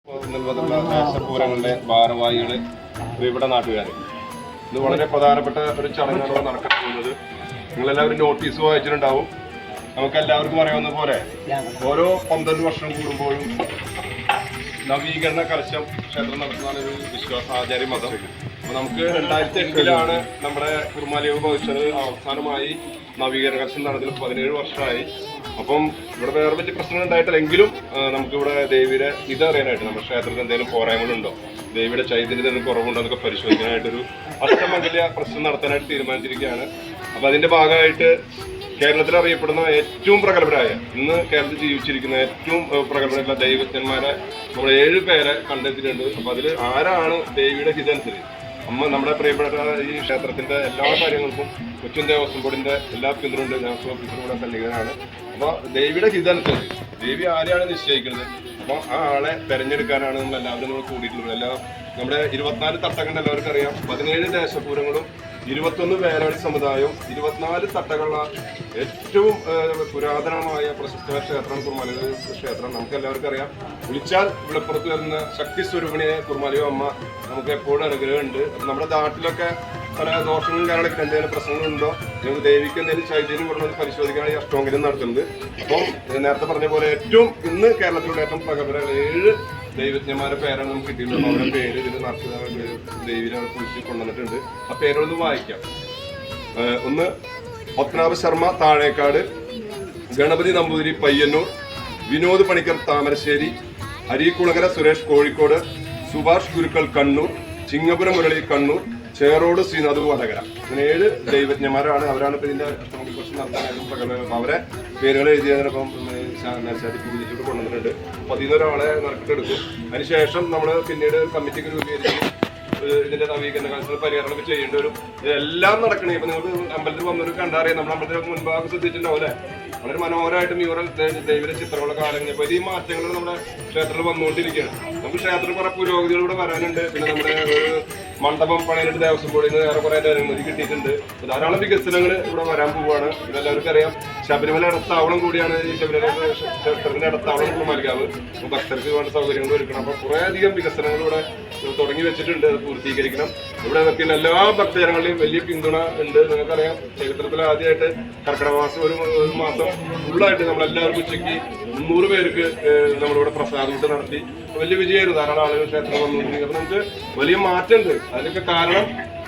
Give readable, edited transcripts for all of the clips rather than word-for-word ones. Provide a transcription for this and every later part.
ദേശപൂരങ്ങളുടെ ഭാരവാഹികള് പ്രിയപ്പെട്ട നാട്ടുകാർ, ഇത് വളരെ പ്രധാനപ്പെട്ട ഒരു ചടങ്ങാണ് നടക്കാൻ പോകുന്നത്. നിങ്ങളെല്ലാവരും നോട്ടീസ് വായിച്ചിട്ടുണ്ടാവും. നമുക്ക് എല്ലാവർക്കും അറിയാവുന്ന പോലെ ഓരോ 12 വർഷം കൂടുമ്പോഴും നവീകരണ കലശം ക്ഷേത്രം നടത്തുന്നതാണ് ഒരു വിശ്വാസ ആചാര്യ മതം. അപ്പൊ നമുക്ക് 2008 നമ്മുടെ കുറുമാലിയോ ഭവിച്ചത് അവസാനമായി നവീകരണ കലശം നടന്നിട്ട് 17 വർഷമായി. അപ്പം ഇവിടെ വേറെ വലിയ പ്രശ്നങ്ങൾ ഉണ്ടായിട്ടില്ലെങ്കിലും നമുക്കിവിടെ ദേവിയുടെ ഇതറിയാനായിട്ട് നമ്മുടെ ക്ഷേത്രത്തിൽ എന്തെങ്കിലും പോരായ്മകളുണ്ടോ, ദേവിയുടെ ചൈതന്യത്തിൽ എന്തെങ്കിലും കുറവുണ്ടോ എന്നൊക്കെ പരിശോധിക്കാനായിട്ടൊരു അഷ്ടമംഗല്യ പ്രശ്നം നടത്താനായിട്ട് തീരുമാനിച്ചിരിക്കുകയാണ്. അപ്പൊ അതിന്റെ ഭാഗമായിട്ട് കേരളത്തിൽ അറിയപ്പെടുന്ന ഏറ്റവും പ്രഗത്ഭരായ, ഇന്ന് കേരളത്തിൽ ജീവിച്ചിരിക്കുന്ന ഏറ്റവും പ്രഗത്ഭരായിട്ടുള്ള ദൈവജ്ഞന്മാരെ നമ്മൾ 7 പേരെ കണ്ടെത്തിയിട്ടുണ്ട്. അപ്പൊ അതിൽ ആരാണ് ദേവിയുടെ ഹിതനുസരിച്ച് നമ്മുടെ പ്രിയപ്പെട്ട ഈ ക്ഷേത്രത്തിന്റെ എല്ലാ കാര്യങ്ങൾക്കും കൊച്ചിൻ ദേവസ്വം ബോർഡിന്റെ എല്ലാ പിന്തുണയുണ്ട്. ഞങ്ങൾക്ക് ഓഫീസറുടെ സന്നിഹിതനാണ്. അപ്പൊ ദേവിയുടെ ഹിതനുസരിച്ച് ദേവി ആരെയാണ് നിശ്ചയിക്കുന്നത്, അപ്പൊ ആ ആളെ തെരഞ്ഞെടുക്കാനാണ് നമ്മൾ എല്ലാവരും കൂടിയിട്ടുള്ളത്. നമ്മുടെ 24 തട്ടങ്ങളുടെ എല്ലാവർക്കും അറിയാം. 17 ദേശപൂരങ്ങളും 21 വേലവടി സമുദായവും 24 തട്ടകളുള്ള ഏറ്റവും പുരാതനമായ പ്രശസ്ത ക്ഷേത്രം കുറുമാലിയോ ക്ഷേത്രം. നമുക്ക് എല്ലാവർക്കും അറിയാം. വിളിച്ചാൽ വിളപ്പുറത്ത് വരുന്ന ശക്തി സ്വരൂപിണിയെ കുറുമാലിയോ അമ്മ നമുക്ക് എപ്പോഴും അനുഗ്രഹമുണ്ട്. അപ്പം നമ്മുടെ നാട്ടിലൊക്കെ പല ദോഷങ്ങളും കാര്യങ്ങളൊക്കെ എന്തെങ്കിലും പ്രശ്നങ്ങളുണ്ടോ, നമുക്ക് ദേവിക്ക് എന്തെങ്കിലും ചൈതന്യം പറഞ്ഞത് പരിശോധിക്കാനാണ് ഈ അഷ്ടോങ്കരം നടത്തുന്നത്. അപ്പം നേരത്തെ പറഞ്ഞ പോലെ ഇന്ന് കേരളത്തിലുള്ള ഏറ്റവും പ്രഗത്ഭരായ 7 ദൈവജ്ഞന്മാരുടെ പേരാണ് നമുക്ക് കിട്ടിയിട്ടുള്ളത്. അവരുടെ പേര് ഇതിൽ ദേവിനെ കുറിച്ച് കൊണ്ടുവന്നിട്ടുണ്ട്. ആ പേരുകളൊന്ന് വായിക്കാം. ഒന്ന് പത്മനാഭ ശർമ്മ താഴേക്കാട്, ഗണപതി നമ്പൂതിരി പയ്യന്നൂർ, വിനോദ് പണിക്കർ താമരശ്ശേരി, അരീക്കുളങ്ങര സുരേഷ് കോഴിക്കോട്, സുഭാഷ് ഗുരുക്കൾ കണ്ണൂർ, ചിങ്ങപുരം മുരളി കണ്ണൂർ, ചേറോട് ശ്രീനാഥ് വടകര. അങ്ങനെ 7 ദൈവജ്ഞന്മാരാണ്. അവരാണ് ഇപ്പൊ ഇതിന്റെ കുറിച്ച് നടത്താനായിട്ടും പ്രകടനം. അപ്പൊ അവരെ പേരുകൾ എഴുതിയതിനൊപ്പം പൂജിച്ചിട്ട് കൊണ്ടുവന്നിട്ടുണ്ട്. അപ്പൊ അതിൽ ഒരാളെ നറുക്കിട്ടെടുക്കും. അതിനുശേഷം നമ്മൾ പിന്നീട് കമ്മിറ്റിക്ക് രൂപീകരിച്ച് ഇതിന്റെ നവീകരണ കാര്യങ്ങൾ പരിഹാരങ്ങളൊക്കെ ചെയ്യേണ്ടി വരും. ഇതെല്ലാം നടക്കണേ. ഇപ്പൊ നിങ്ങൾക്ക് അമ്പലത്തിൽ വന്നൊരു കണ്ടറിയാം. നമ്മൾ അമ്പലത്തിൽ മുൻഭാഗം ശ്രദ്ധിച്ചിട്ടുണ്ടാവും അല്ലെ, വളരെ മനോഹരമായിട്ട് മ്യൂറൽ ദൈവ ചിത്രങ്ങളൊക്കെ ആരംഭിച്ചപ്പോൾ ഈ മാറ്റങ്ങൾ നമ്മുടെ ക്ഷേത്രത്തിൽ വന്നുകൊണ്ടിരിക്കുകയാണ്. നമുക്ക് ക്ഷേത്രത്തിൽ കുറെ പുരോഗതികളിലൂടെ വരാനുണ്ട്. പിന്നെ നമ്മുടെ മണ്ഡപം പണിയാനായിട്ട് ദേവസ്വം ബോർഡിൽ നിന്ന് ഏറെക്കുറെ അനുമതി കിട്ടിയിട്ടുണ്ട്. ധാരാളം വികസനങ്ങൾ ഇവിടെ വരാൻ പോവുകയാണ്. ഇതെല്ലാവർക്കും അറിയാം. ശബരിമല ഇടത്താവളം കൂടിയാണ് ഈ ശബരിമല ക്ഷേത്രത്തിന്റെ ഇടത്താവളം കുറുമാലിക്കാവ്. ഭക്തർക്ക് വേണ്ട സൗകര്യങ്ങൾ ഒരുക്കണം. അപ്പൊ കുറെ അധികം വികസനങ്ങൾ ഇവിടെ തുടങ്ങി വെച്ചിട്ടുണ്ട്. അത് പൂർത്തീകരിക്കണം. ഇവിടെ പിന്നെ എല്ലാ ഭക്തജനങ്ങളുടെയും വലിയ പിന്തുണ ഉണ്ട്. നിങ്ങൾക്കറിയാം, ചരിത്രത്തിൽ ആദ്യമായിട്ട് കർക്കിടക മാസം ഒരു മാസം ഫുള്ളായിട്ട് നമ്മളെല്ലാവർക്കും ഉച്ചയ്ക്ക് 300 പേർക്ക് നമ്മളിവിടെ പ്രസാദം നടത്തി. വലിയ വിജയമായിരുന്നു. ധാരാളം ആളുകൾ ക്ഷേത്രം വന്നുകൊണ്ടിരിക്കുന്നത്. അപ്പൊ നമുക്ക് വലിയ മാറ്റമുണ്ട്. അതിനൊക്കെ കാരണം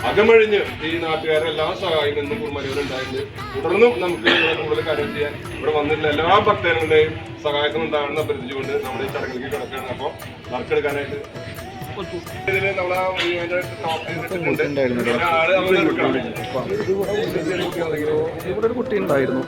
അകമഴിഞ്ഞ് ഈ നാട്ടുകാരെല്ലാം സഹായം എന്നും കുറുമാലിയോട് ഉണ്ടായിട്ടുണ്ട്. തുടർന്നും നമുക്ക് കൂടുതൽ കാര്യം ചെയ്യാൻ ഇവിടെ വന്നിട്ടുള്ള എല്ലാ ഭക്തജനങ്ങളുടെയും സഹായത്തിനുണ്ടാകണമെന്ന് അഭ്യർത്ഥിച്ചുകൊണ്ട് നമ്മുടെ ഈ ചടങ്ങിലേക്ക് കിടക്കുകയാണ്. അപ്പോൾ നറുക്കെടുക്കാനായിട്ട് ഇതില് നമ്മളെ ഇവിടെ ഒരു കുട്ടി ഉണ്ടായിരുന്നു.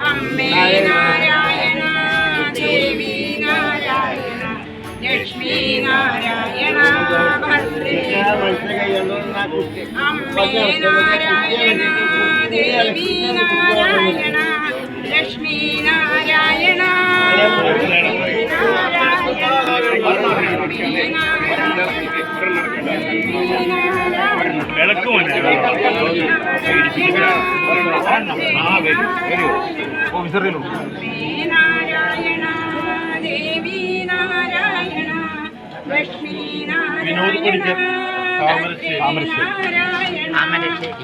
അമ്മേ നാരായണ, ദേവി നാരായണ, ലക്ഷ്മി നാരായണ, ഭദ്രേ അമ്മേ നാരായണ, ദേവി നാരായണ, ലക്ഷ്മി നാരായണ, വിനോദ് പണിക്കർ താമരശ്ശേരി.